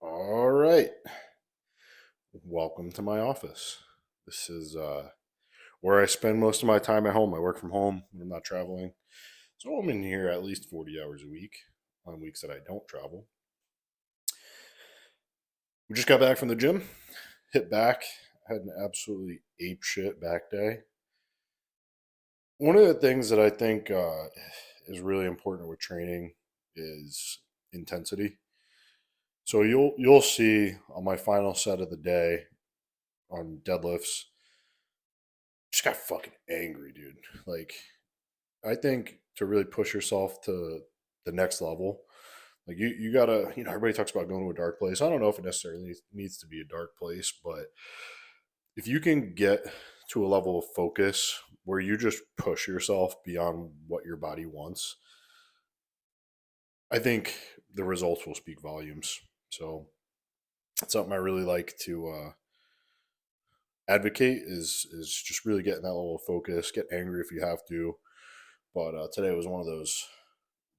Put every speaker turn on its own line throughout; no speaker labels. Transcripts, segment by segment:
All right. Welcome to my office. This is where I spend most of my time at home. I work from home when I'm not traveling. So I'm in here at least 40 hours a week on weeks that I don't travel. We just got back from the gym, hit back, had an absolutely ape shit back day. One of the things that I think is really important with training is intensity. So you'll see on my final set of the day on deadlifts, just got fucking angry, dude. Like, I think to really push yourself to the next level, like you gotta, everybody talks about going to a dark place. I don't know if it necessarily needs to be a dark place, but if you can get to a level of focus where you just push yourself beyond what your body wants, I think the results will speak volumes. So it's something I really like to advocate is just really getting that level of focus. Get angry if you have to, but today was one of those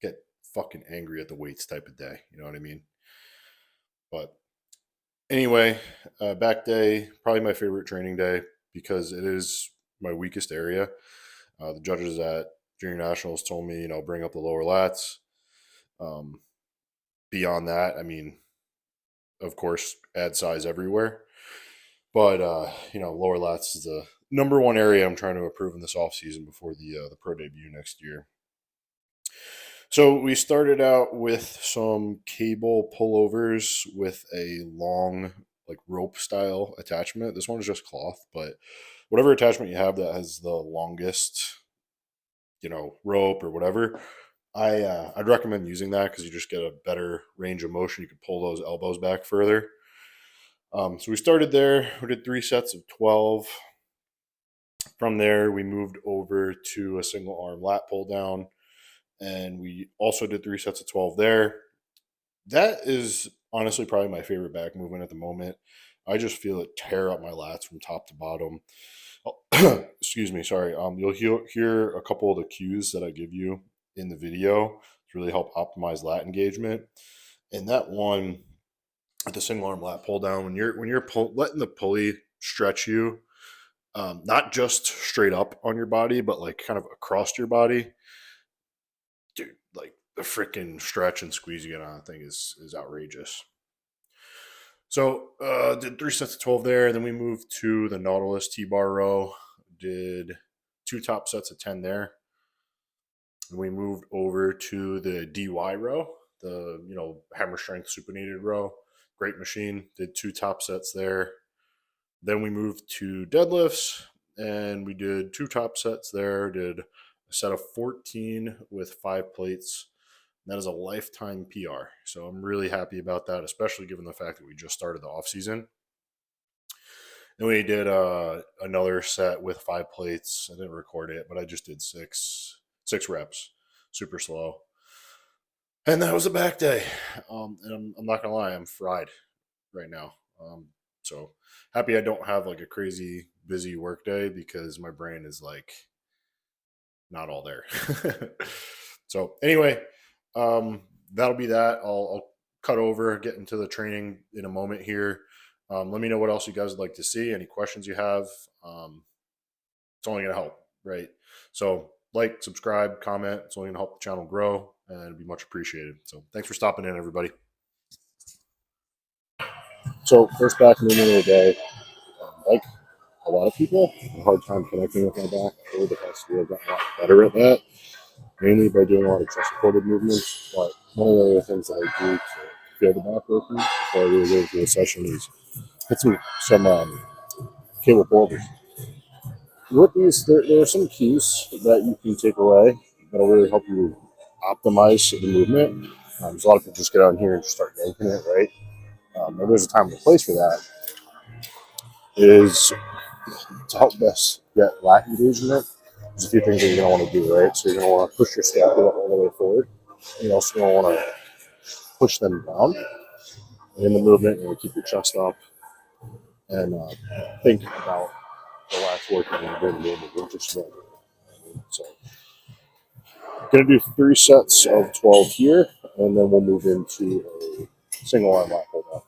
get fucking angry at the weights type of day. You know what I mean? But anyway, back day, probably my favorite training day because it is my weakest area. The judges at Junior Nationals told me, bring up the lower lats. Um, Beyond that, I mean, of course, add size everywhere. But, lower lats is the number one area I'm trying to improve in this off season before the pro debut next year. So we started out with some cable pullovers with a long, like rope style attachment. This one is just cloth, but whatever attachment you have that has the longest, rope or whatever, I'd recommend using that because you just get a better range of motion. You can pull those elbows back further. So we started there. We did 3 sets of 12. From there, we moved over to a single arm lat pull down, and we also did 3 sets of 12 there. That is honestly probably my favorite back movement at the moment. I just feel it tear up my lats from top to bottom. Excuse me, sorry. You'll hear a couple of the cues that I give you in the video to really help optimize lat engagement. And that one, at the single arm lat pull down, when you're letting the pulley stretch you, not just straight up on your body, but like kind of across your body, dude, like the freaking stretch and squeeze you get on that thing is outrageous. So did 3 sets of 12 there. Then we moved to the Nautilus T-bar row. Did 2 top sets of 10 there. And we moved over to the DY row, the hammer strength supinated row. Great machine. Did 2 top sets there. Then we moved to deadlifts and we did 2 top sets there. Did a set of 14 with 5 plates. That is a lifetime PR. So I'm really happy about that, especially given the fact that we just started the off season. Then we did another set with 5 plates. I didn't record it, but I just did six reps, super slow. And that was a back day. And I'm not gonna lie, I'm fried right now. So happy I don't have like a crazy busy work day because my brain is like not all there. So anyway, that'll be that. I'll cut over, get into the training in a moment here. Let me know what else you guys would like to see. Any questions you have. It's only going to help, right? So like, subscribe, comment. It's only going to help the channel grow and it'd be much appreciated. So thanks for stopping in, everybody. So first back movement of the day, like a lot of people, a hard time connecting with my back. Over the past year, I've gotten a lot better at that, mainly by doing a lot of chest-supported movements. But one of the other things that I do to feel the back open before I really go into a session is hit some cable pullovers. With these, there are some keys that you can take away that'll really help you optimize the movement. So a lot of people just get out here and just start yanking it, right? And there's a time and a place for that. Is to help best get lat engagement. There's a few things that you're going to want to do, right? So you're going to want to push your scapula all the way forward. You're also going to want to push them down. And in the movement, you're going to keep your chest up and think about the last work you're going to do in the movement. You're just ready. So I'm going to do 3 sets of 12 here, and then we'll move into a single arm lat pull down.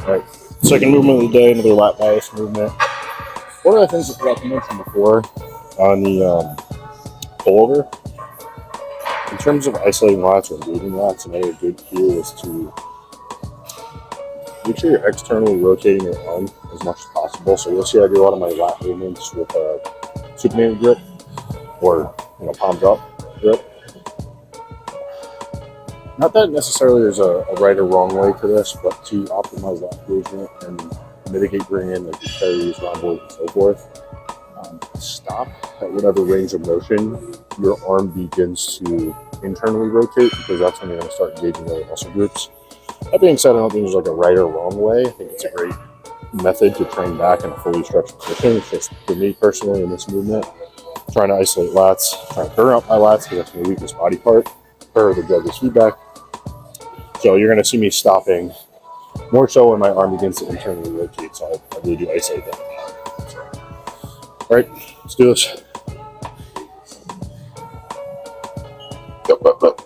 All right, second movement of the day, another lat bias movement. One of the things I forgot to mention before on the pullover, in terms of isolating lats or moving lats, another good cue is to make sure you're externally rotating your arm as much as possible. So you'll see I do a lot of my lat movements with a Superman grip or palm drop grip. Not that necessarily there's a right or wrong way to this, but to optimize lat engagement and mitigate bringing in like your carries, rhomboids, and so forth. Stop at whatever range of motion your arm begins to internally rotate, because that's when you're going to start engaging other muscle groups. That being said, I don't think there's like a right or wrong way. I think it's a great method to train back in a fully stretched position. It's just for me personally in this movement, trying to isolate lats, trying to burn out my lats because that's my weakest body part per the judge's feedback. So you're going to see me stopping more so when my arm begins to internally rotate. So I really do isolate that. All right, let's do this. Up.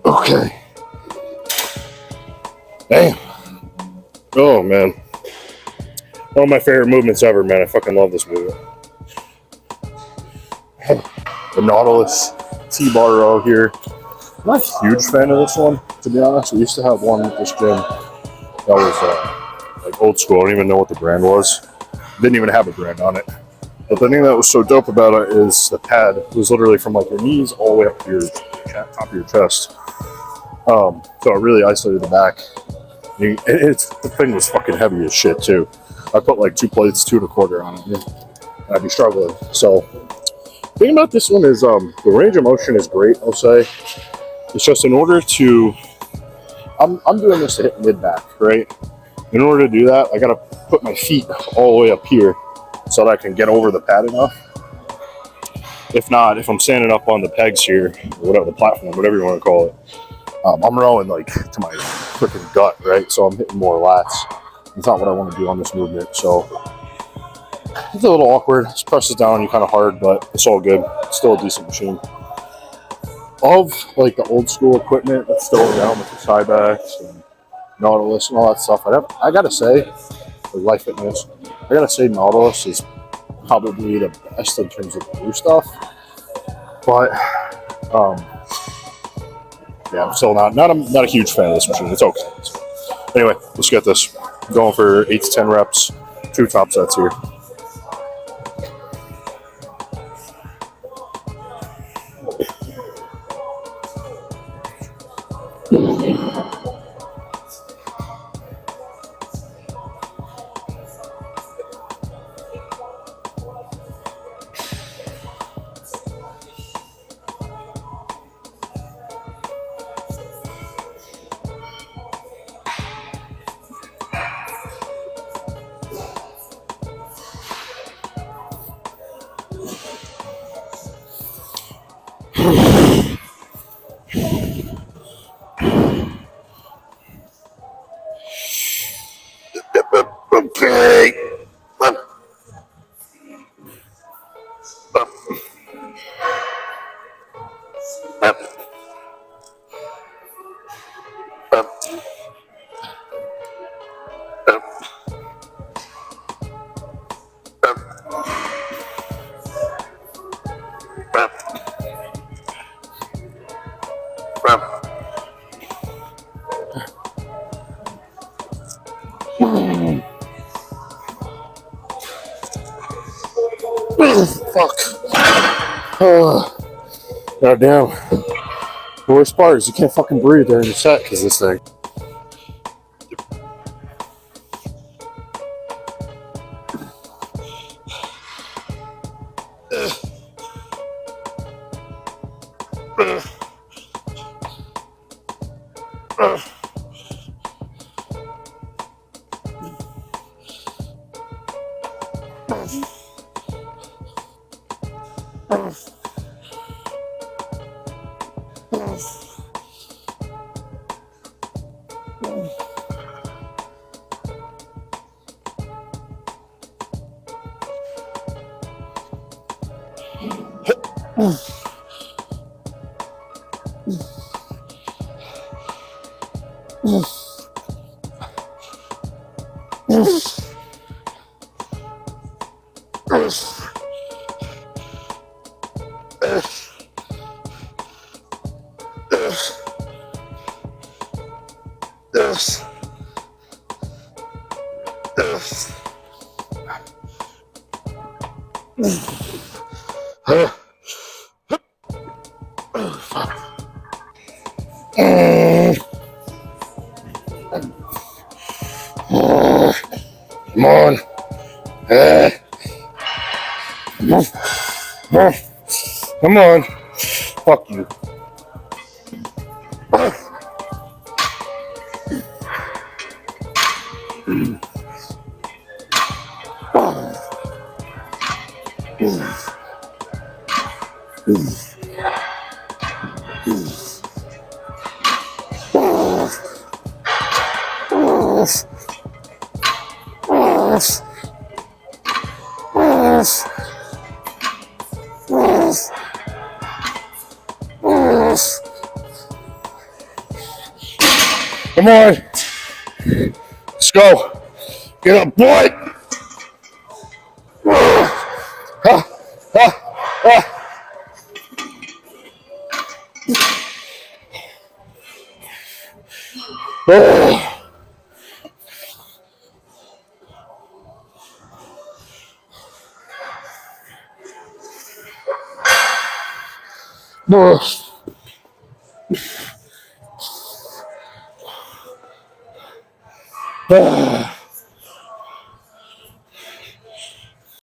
Okay. Damn. Oh, man. One of my favorite movements ever, man. I fucking love this movement. The Nautilus T-bar row here. I'm not a huge fan of this one, to be honest. We used to have one at this gym that was like old school. I don't even know what the brand was. Didn't even have a brand on it. But the thing that was so dope about it is the pad was literally from like your knees all the way up to your top of your chest. So it really isolated the back. The thing was fucking heavy as shit too. I put like 2 plates, 2 1/4 on it, and I'd be struggling. So the thing about this one is the range of motion is great, I'll say. It's just in order to, I'm doing this to hit mid back, right? In order to do that, I gotta put my feet all the way up here so that I can get over the pad enough. If not, if I'm standing up on the pegs here, or whatever, the platform, whatever you want to call it, I'm rowing like to my freaking gut, right? So I'm hitting more lats. It's not what I want to do on this movement. So it's a little awkward. Just presses down you kind of hard, but it's all good. It's still a decent machine. Of like the old school equipment that's still around with the Cybex and Nautilus and all that stuff, I gotta say, for Life Fitness, I gotta say Nautilus is probably the best in terms of the new stuff. But yeah, I'm still not a huge fan of this machine. It's okay. So, anyway, let's get this. I'm going for 8 to 10 reps, 2 top sets here. Okay. Fuck. Goddamn. The worst part is you can't fucking breathe during the set because this thing. Come on. Come on. Fuck you. Come on. Let's go. Get up, boy.